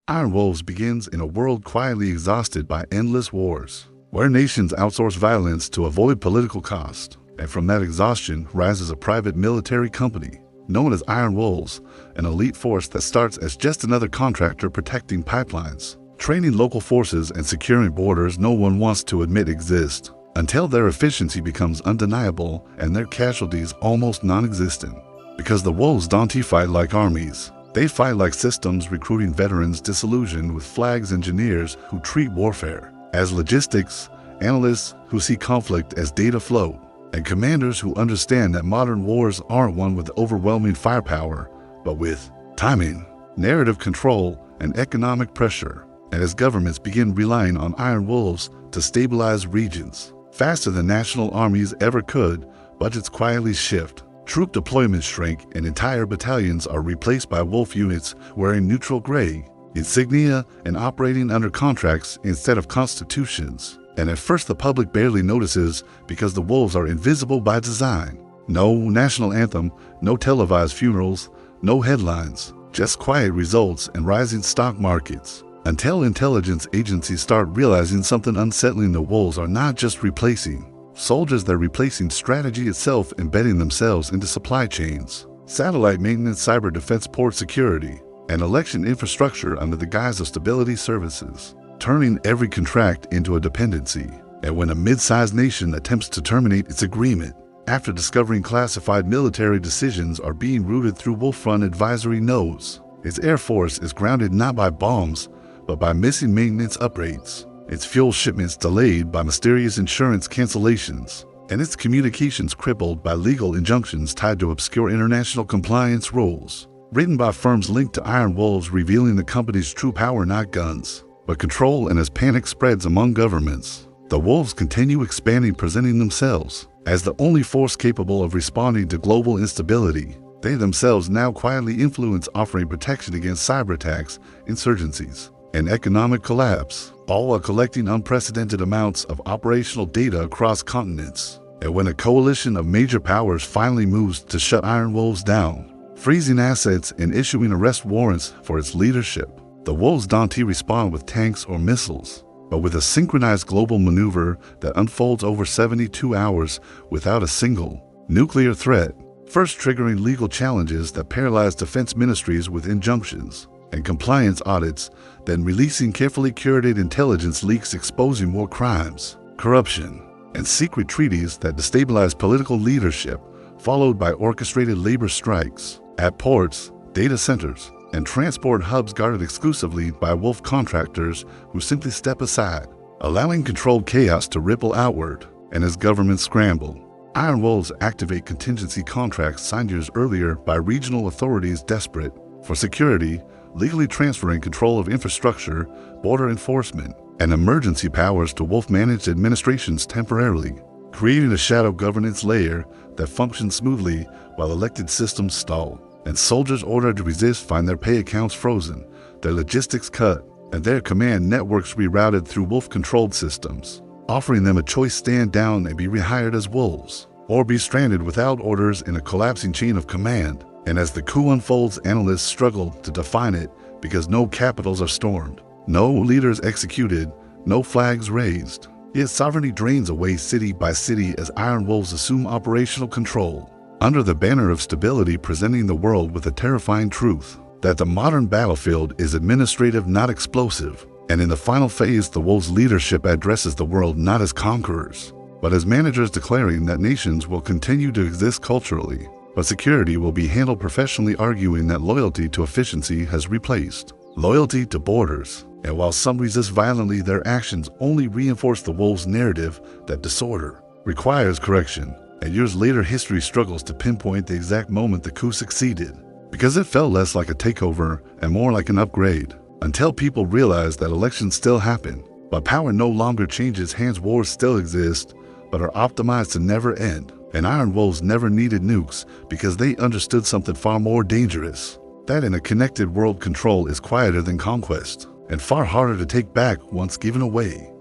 Iron Wolves begins in a world quietly exhausted by endless wars, where nations outsource violence to avoid political cost. And from that exhaustion rises a private military company, known as Iron Wolves, an elite force that starts as just another contractor protecting pipelines, training local forces and securing borders no one wants to admit exist, until their efficiency becomes undeniable and their casualties almost non-existent. Because the Wolves don't fight like armies. They fight like systems, recruiting veterans disillusioned with flags, engineers who treat warfare as logistics, analysts who see conflict as data flow, and commanders who understand that modern wars aren't won with overwhelming firepower, but with timing, narrative control, and economic pressure. And as governments begin relying on Iron Wolves to stabilize regions faster than national armies ever could, budgets quietly shift. Troop deployments shrink, and entire battalions are replaced by wolf units wearing neutral gray, insignia, and operating under contracts instead of constitutions. And at first the public barely notices because the wolves are invisible by design. No national anthem, no televised funerals, no headlines, just quiet results and rising stock markets. Until intelligence agencies start realizing something unsettling: the wolves are not just replacing soldiers, they're replacing strategy itself, embedding themselves into supply chains, satellite maintenance, cyber defense, port security, and election infrastructure under the guise of stability services, turning every contract into a dependency. And when a mid-sized nation attempts to terminate its agreement, after discovering classified military decisions are being routed through Wolf-run advisory nodes, its air force is grounded not by bombs, but by missing maintenance upgrades, its fuel shipments delayed by mysterious insurance cancellations, and its communications crippled by legal injunctions tied to obscure international compliance rules, written by firms linked to Iron Wolves, revealing the company's true power: not guns, but control. And as panic spreads among governments, the Wolves continue expanding, presenting themselves as the only force capable of responding to global instability. They themselves now quietly influence, offering protection against cyber attacks, insurgencies, and economic collapse, all while collecting unprecedented amounts of operational data across continents. And when a coalition of major powers finally moves to shut Iron Wolves down, freezing assets and issuing arrest warrants for its leadership, the Wolves don't respond with tanks or missiles, but with a synchronized global maneuver that unfolds over 72 hours without a single nuclear threat, first triggering legal challenges that paralyze defense ministries with injunctions and compliance audits, then releasing carefully curated intelligence leaks exposing war crimes, corruption, and secret treaties that destabilize political leadership, followed by orchestrated labor strikes at ports, data centers, and transport hubs guarded exclusively by wolf contractors who simply step aside, allowing controlled chaos to ripple outward. And as governments scramble, Iron Wolves activate contingency contracts signed years earlier by regional authorities desperate for security, legally transferring control of infrastructure, border enforcement, and emergency powers to wolf-managed administrations temporarily, creating a shadow governance layer that functions smoothly while elected systems stall. And soldiers ordered to resist find their pay accounts frozen, their logistics cut, and their command networks rerouted through wolf-controlled systems, offering them a choice: stand down and be rehired as wolves, or be stranded without orders in a collapsing chain of command. And as the coup unfolds, analysts struggle to define it because no capitals are stormed, no leaders executed, no flags raised. Yet sovereignty drains away city by city as Iron Wolves assume operational control, under the banner of stability, presenting the world with a terrifying truth: that the modern battlefield is administrative, not explosive. And in the final phase, the Wolves' leadership addresses the world not as conquerors, but as managers, declaring that nations will continue to exist culturally, but security will be handled professionally, arguing that loyalty to efficiency has replaced loyalty to borders. And while some resist violently, their actions only reinforce the Wolves' narrative that disorder requires correction. And years later, history struggles to pinpoint the exact moment the coup succeeded, because it felt less like a takeover and more like an upgrade, until people realize that elections still happen, but power no longer changes hands. Wars still exist, but are optimized to never end. And Iron Wolves never needed nukes because they understood something far more dangerous: that in a connected world, control is quieter than conquest, and far harder to take back once given away.